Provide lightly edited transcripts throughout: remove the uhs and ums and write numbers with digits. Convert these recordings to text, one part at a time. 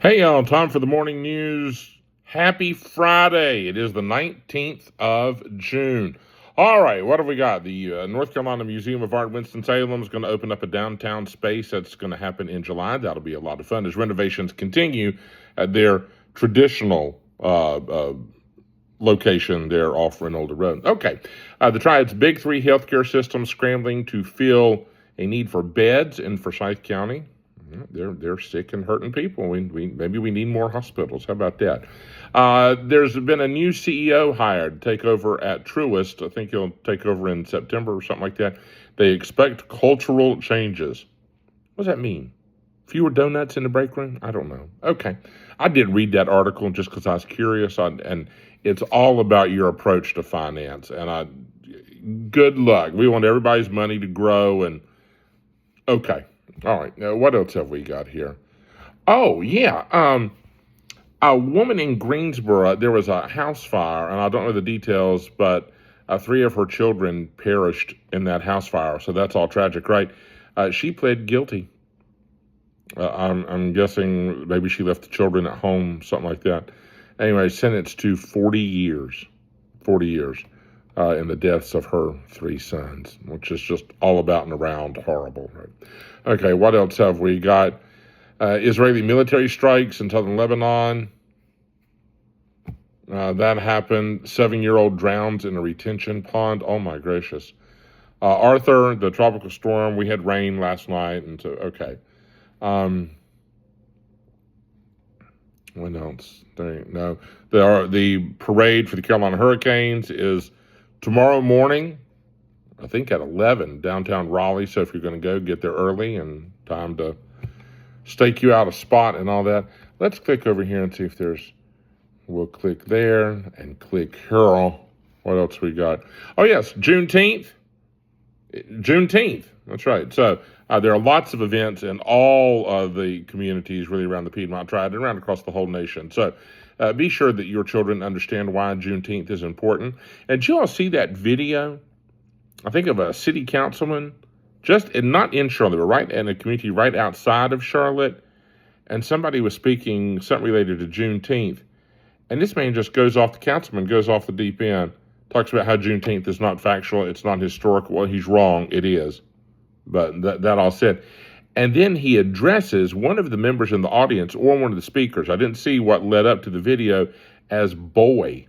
Hey, y'all, time for the morning news. Happy Friday. It is the 19th of June. All right, what have we got? The North Carolina Museum of Art Winston-Salem is going to open up a downtown space. That's going to happen in July. That'll be a lot of fun as renovations continue at their traditional location there off Reynolda Road. Okay, the Triad's Big Three healthcare system scrambling to fill a need for beds in Forsyth County. They're sick and hurting people. Maybe we need more hospitals. How about that? There's been a new CEO hired to take over at Truist. I think he'll take over in September or something like that. They expect cultural changes. What does that mean? Fewer donuts in the break room? I don't know. Okay. I did read that article just because I was curious, and it's all about your approach to finance. Good luck. We want everybody's money to grow, and okay. All right. Now, what else have we got here? Oh, yeah. A woman in Greensboro, there was a house fire, and I don't know the details, but three of her children perished in that house fire. So that's all tragic, right? She pled guilty. I'm guessing maybe she left the children at home, something like that. Anyway, sentenced to 40 years. 40 years in the deaths of her three sons, which is just all about and around horrible. Right? Okay, what else have we got? Israeli military strikes in southern Lebanon. That happened. 7-year-old drowns in a retention pond. Oh, my gracious. Arthur, the tropical storm, we had rain last night. And so, okay. What else? No. The parade for the Carolina Hurricanes is tomorrow morning, I think at 11, downtown Raleigh. So if you're going to go, get there early and time to stake you out a spot and all that. Let's click over here and see if we'll click there and click here. What else we got? Oh, yes, Juneteenth. Juneteenth. That's right. So there are lots of events in all of the communities really around the Piedmont Triad and around across the whole nation. So be sure that your children understand why Juneteenth is important. And did you all see that video? I think of a city councilman, not in Charlotte, but right in a community right outside of Charlotte. And somebody was speaking something related to Juneteenth. And this man just goes off, the councilman goes off the deep end, talks about how Juneteenth is not factual, it's not historical. Well, he's wrong, it is. But that all said. And then he addresses one of the members in the audience or one of the speakers. I didn't see what led up to the video as boy.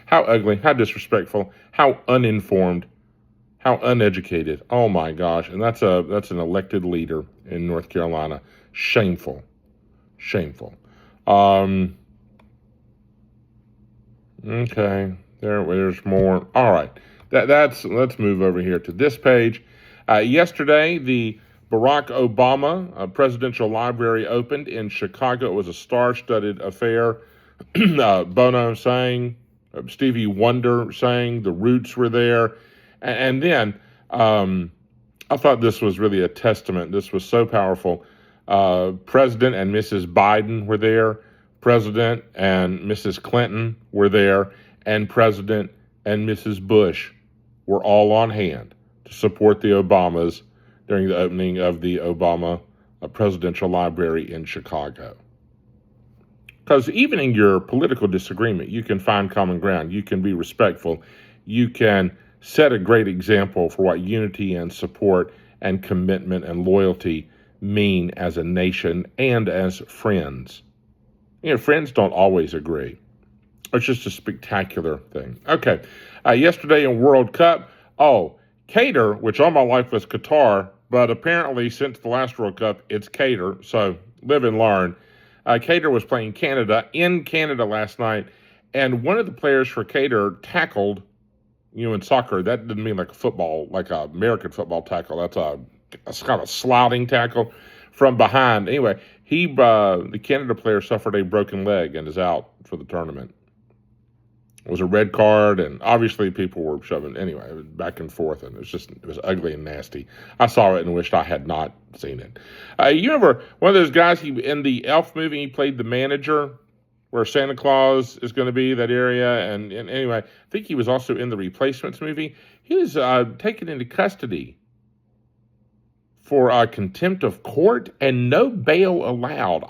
How ugly, how disrespectful, how uninformed, how uneducated. Oh my gosh. And that's an elected leader in North Carolina. Shameful. Shameful. Okay. There's more. All right. Let's move over here to this page. Yesterday, the Barack Obama Presidential Library opened in Chicago. It was a star-studded affair. Bono sang, Stevie Wonder sang, the Roots were there. And then I thought this was really a testament. This was so powerful. President and Mrs. Biden were there. President and Mrs. Clinton were there. And President and Mrs. Bush were all on hand to support the Obamas during the opening of the Obama Presidential Library in Chicago. Because even in your political disagreement, you can find common ground. You can be respectful. You can set a great example for what unity and support and commitment and loyalty mean as a nation and as friends. You know, friends don't always agree. It's just a spectacular thing. Okay, yesterday in World Cup, Qatar, which all my life was Qatar, but apparently since the last World Cup, it's Qatar, so live and learn. Qatar was playing Canada in Canada last night, and one of the players for Qatar tackled, in soccer, that doesn't mean like a football, like an American football tackle. That's a kind of sliding tackle from behind. Anyway, the Canada player suffered a broken leg and is out for the tournament. It was a red card, and obviously people were shoving, anyway, back and forth, and it was ugly and nasty. I saw it and wished I had not seen it. You remember one of those guys, in the Elf movie, he played the manager, where Santa Claus is going to be, that area, and anyway, I think he was also in the Replacements movie. He was taken into custody for contempt of court and no bail allowed.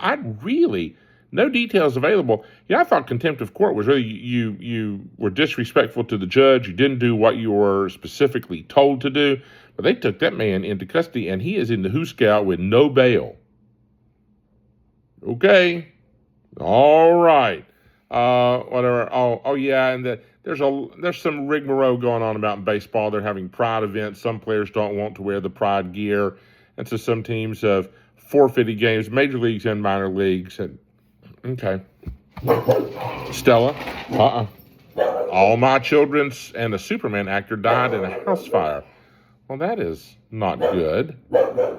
No details available. Yeah, I thought contempt of court was really you were disrespectful to the judge. You didn't do what you were specifically told to do. But they took that man into custody, and he is in the Hooskow with no bail. Okay. All right. Whatever. Oh yeah, and there's some rigmarole going on about baseball. They're having pride events. Some players don't want to wear the pride gear, and so some teams have forfeited games, major leagues and minor leagues. And okay, Stella. All my children and a Superman actor died in a house fire. Well, that is not good.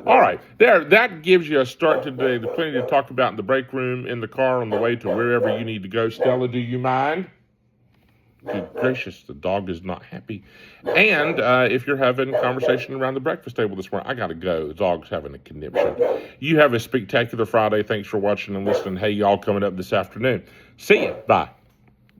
All right, that gives you a start today. There's plenty to talk about in the break room, in the car, on the way to wherever you need to go. Stella, do you mind? Good gracious, the dog is not happy. And if you're having a conversation around the breakfast table this morning, I got to go. The dog's having a conniption. You have a spectacular Friday. Thanks for watching and listening. Hey, y'all coming up this afternoon. See ya. Bye.